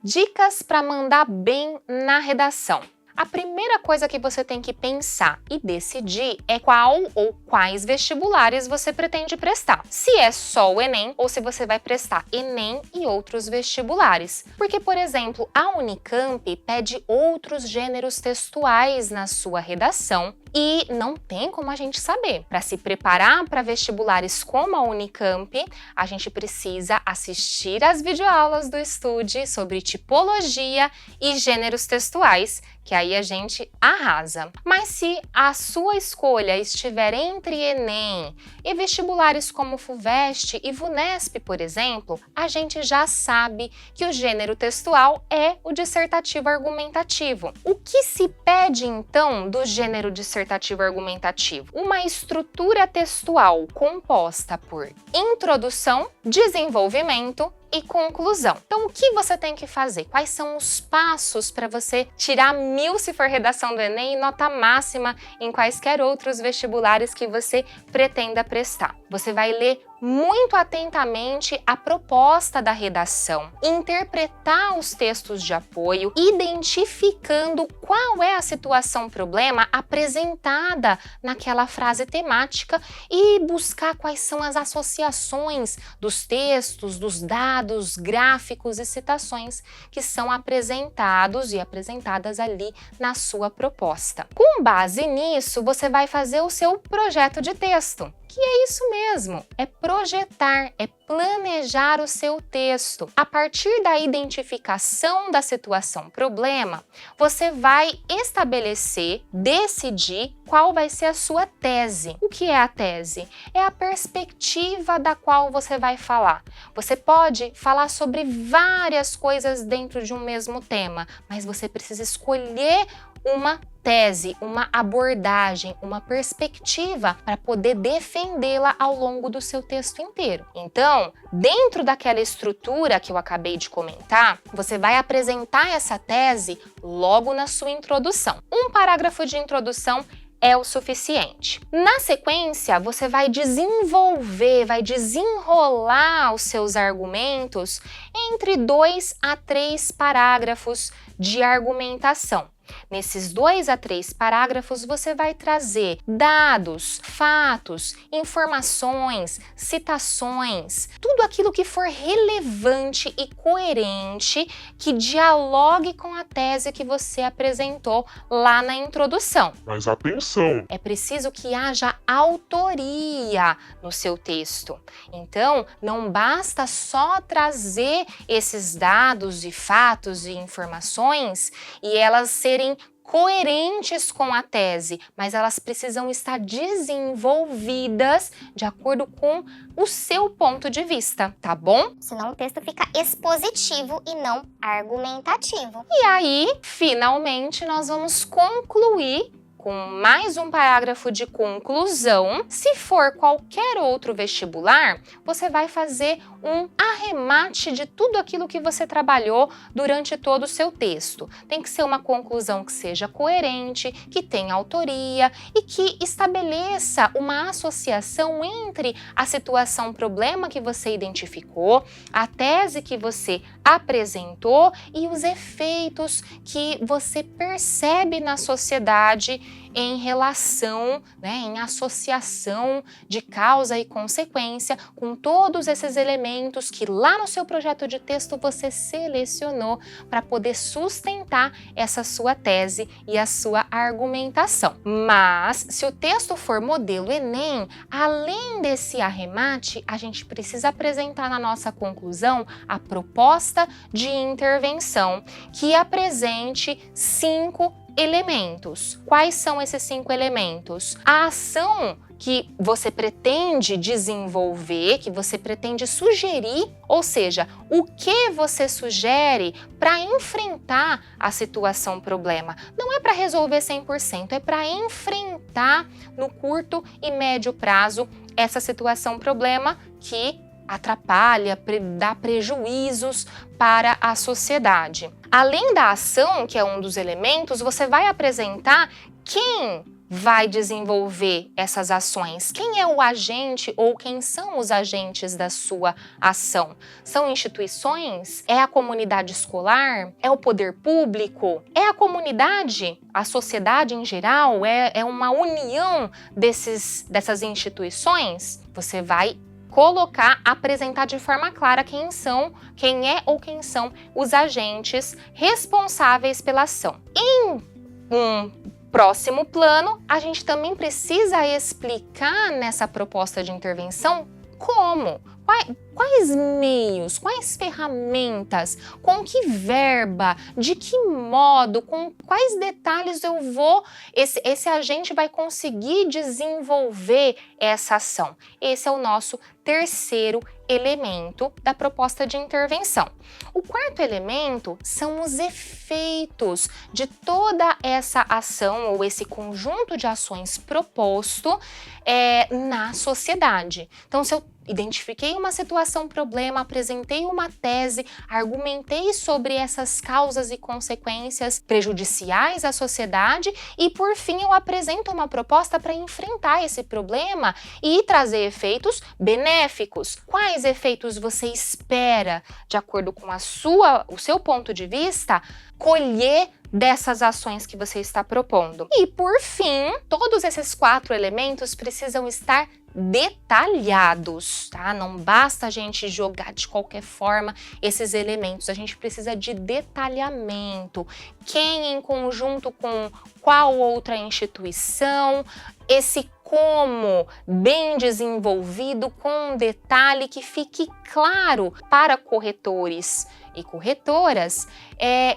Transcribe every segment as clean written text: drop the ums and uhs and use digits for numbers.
Dicas para mandar bem na redação. A primeira coisa que você tem que pensar e decidir é qual ou quais vestibulares você pretende prestar. Se é só o Enem ou se você vai prestar Enem e outros vestibulares. Porque, por exemplo, a Unicamp pede outros gêneros textuais na sua redação e não tem como a gente saber. Para se preparar para vestibulares como a Unicamp, a gente precisa assistir às videoaulas do Estude sobre tipologia e gêneros textuais, que aí a gente arrasa. Mas se a sua escolha estiver entre Enem e vestibulares como FUVEST e VUNESP, por exemplo, a gente já sabe que o gênero textual é o dissertativo argumentativo. O que se pede, então, do gênero dissertativo argumentativo? Uma estrutura textual composta por introdução, desenvolvimento e conclusão. Então, o que você tem que fazer? Quais são os passos para você tirar 1000 se for redação do Enem e nota máxima em quaisquer outros vestibulares que você pretenda prestar? Você vai ler muito atentamente a proposta da redação, interpretar os textos de apoio, identificando qual é a situação-problema apresentada naquela frase temática e buscar quais são as associações dos textos, dos dados, gráficos e citações que são apresentados e apresentadas ali na sua proposta. Com base nisso, você vai fazer o seu projeto de texto. Que é isso mesmo, é projetar, é planejar o seu texto. A partir da identificação da situação-problema, você vai estabelecer, decidir qual vai ser a sua tese. O que é a tese? É a perspectiva da qual você vai falar. Você pode falar sobre várias coisas dentro de um mesmo tema, mas você precisa escolher uma tese, uma abordagem, uma perspectiva para poder defendê-la ao longo do seu texto inteiro. Então, dentro daquela estrutura que eu acabei de comentar, você vai apresentar essa tese logo na sua introdução. Um parágrafo de introdução é o suficiente. Na sequência, você vai desenvolver, vai desenrolar os seus argumentos entre 2 a 3 parágrafos de argumentação. Nesses 2 a 3 parágrafos, você vai trazer dados, fatos, informações, citações, tudo aquilo que for relevante e coerente, que dialogue com a tese que você apresentou lá na introdução. Mas atenção! É preciso que haja autoria no seu texto. Então, não basta só trazer esses dados e fatos e informações e elas serem coerentes com a tese, mas elas precisam estar desenvolvidas de acordo com o seu ponto de vista, tá bom? Senão o texto fica expositivo e não argumentativo. E aí, finalmente, nós vamos concluir com mais um parágrafo de conclusão. Se for qualquer outro vestibular, você vai fazer um arremate de tudo aquilo que você trabalhou durante todo o seu texto. Tem que ser uma conclusão que seja coerente, que tenha autoria e que estabeleça uma associação entre a situação-problema que você identificou, a tese que você apresentou e os efeitos que você percebe na sociedade em relação, em associação de causa e consequência com todos esses elementos que lá no seu projeto de texto você selecionou para poder sustentar essa sua tese e a sua argumentação. Mas, se o texto for modelo Enem, além desse arremate, a gente precisa apresentar na nossa conclusão a proposta de intervenção, que apresente 5 elementos. Quais são esses 5 elementos? A ação que você pretende desenvolver, que você pretende sugerir, ou seja, o que você sugere para enfrentar a situação-problema. Não é para resolver 100%, é para enfrentar no curto e médio prazo essa situação-problema que atrapalha, dá prejuízos para a sociedade. Além da ação, que é um dos elementos, você vai apresentar quem vai desenvolver essas ações? Quem é o agente ou quem são os agentes da sua ação? São instituições? É a comunidade escolar? É o poder público? É a comunidade? A sociedade em geral? É uma união dessas instituições? Você vai apresentar de forma clara quem é ou quem são os agentes responsáveis pela ação. Em um próximo plano, a gente também precisa explicar nessa proposta de intervenção como, quais meios, quais ferramentas, com que verba, de que modo, com quais detalhes esse agente vai conseguir desenvolver essa ação. Esse é o nosso terceiro elemento da proposta de intervenção. O quarto elemento são os efeitos de toda essa ação ou esse conjunto de ações proposto na sociedade. Então, se eu identifiquei uma situação, problema, apresentei uma tese, argumentei sobre essas causas e consequências prejudiciais à sociedade e, por fim, eu apresento uma proposta para enfrentar esse problema e trazer efeitos benéficos. Quais efeitos você espera, de acordo com o seu ponto de vista, colher dessas ações que você está propondo? E, por fim, todos esses 4 elementos precisam estar detalhados, tá? Não basta a gente jogar de qualquer forma esses elementos, a gente precisa de detalhamento. Quem em conjunto com qual outra instituição, esse como bem desenvolvido, com um detalhe que fique claro para corretores e corretoras,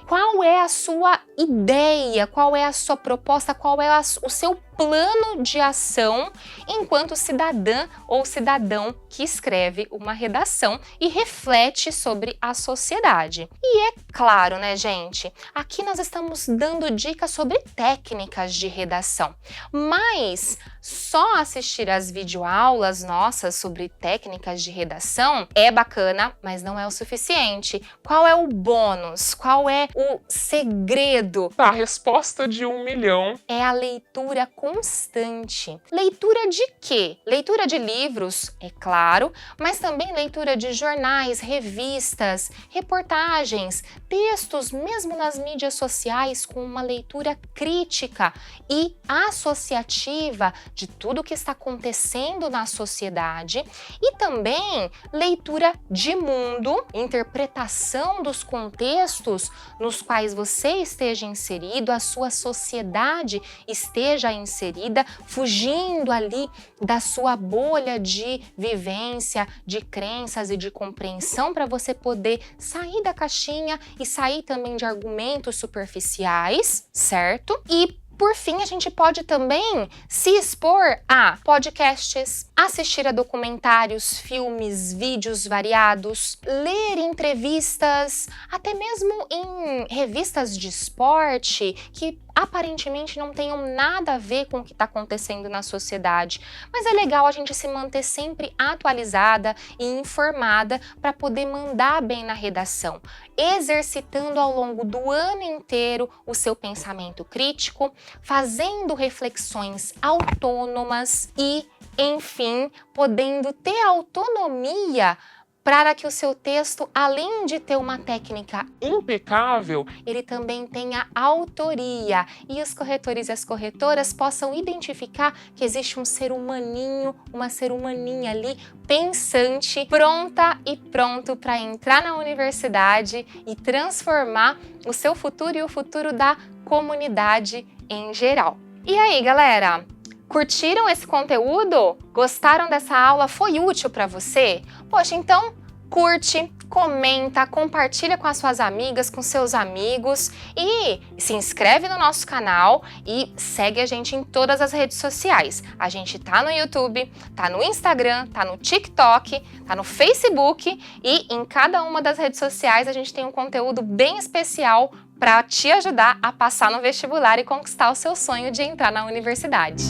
qual é a sua ideia, qual é a sua proposta, qual é o seu plano de ação enquanto cidadã ou cidadão que escreve uma redação e reflete sobre a sociedade. E é claro, né, gente? Aqui nós estamos dando dicas sobre técnicas de redação, mas só assistir às videoaulas nossas sobre técnicas de redação é bacana, mas não é o suficiente. Qual é o bônus? Qual é o segredo? A resposta de 1 milhão é a leitura constante. Leitura de quê? Leitura de livros, é claro, mas também leitura de jornais, revistas, reportagens, textos, mesmo nas mídias sociais, com uma leitura crítica e associativa de tudo que está acontecendo na sociedade, e também leitura de mundo, interpretação dos contextos nos quais você esteja inserido, a sua sociedade esteja inserida, fugindo ali da sua bolha de vivência, de crenças e de compreensão, para você poder sair da caixinha e sair também de argumentos superficiais, certo? E por fim, a gente pode também se expor a podcasts, assistir a documentários, filmes, vídeos variados, ler entrevistas, até mesmo em revistas de esporte que aparentemente não tenham nada a ver com o que está acontecendo na sociedade. Mas é legal a gente se manter sempre atualizada e informada para poder mandar bem na redação, exercitando ao longo do ano inteiro o seu pensamento crítico, fazendo reflexões autônomas e, enfim, podendo ter autonomia para que o seu texto, além de ter uma técnica impecável, ele também tenha autoria e os corretores e as corretoras possam identificar que existe um ser humaninho, uma ser humaninha ali, pensante, pronta e pronto para entrar na universidade e transformar o seu futuro e o futuro da comunidade em geral. E aí, galera? Curtiram esse conteúdo? Gostaram dessa aula? Foi útil para você? Poxa, então curte, comenta, compartilha com as suas amigas, com seus amigos e se inscreve no nosso canal e segue a gente em todas as redes sociais. A gente tá no YouTube, tá no Instagram, tá no TikTok, tá no Facebook e em cada uma das redes sociais a gente tem um conteúdo bem especial para te ajudar a passar no vestibular e conquistar o seu sonho de entrar na universidade.